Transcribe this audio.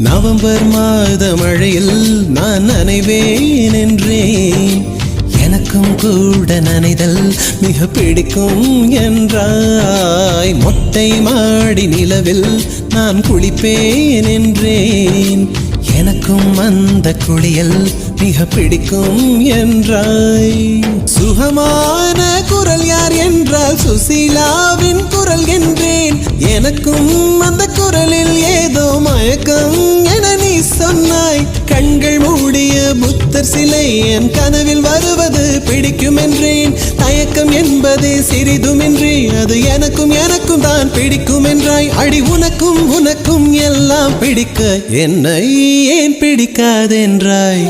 November மாத மழையில் நான் நனைவேன் என்றேன். எனக்கும் கூட நனைதல் மிக பிடிக்கும் என்றாய். மொட்டை மாடி நிலவில் நான் குளிப்பேன் என்றேன். எனக்கும் அந்த குளியல் மிக பிடிக்கும் என்றாய். சுகமான குரல் யார் என்றால் சுசீலாவின் குரல் என்றேன். எனக்கும் அந்த குரலில் ஏதோ மயக்கம் என நீ சொன்னாய். கண்கள் மூடிய புத்தர் சிலை என் கனவில் வருவது பிடிக்கும் என்றேன். தயக்கம் என்பதே சிறிதுமின்றி அது எனக்கும் எனக்கும் தான் பிடிக்கும் என்றாய். அடி உனக்கும் உனக்கும் எல்லாம் பிடிக்க என்னை ஏன் பிடிக்காதென்றாய்.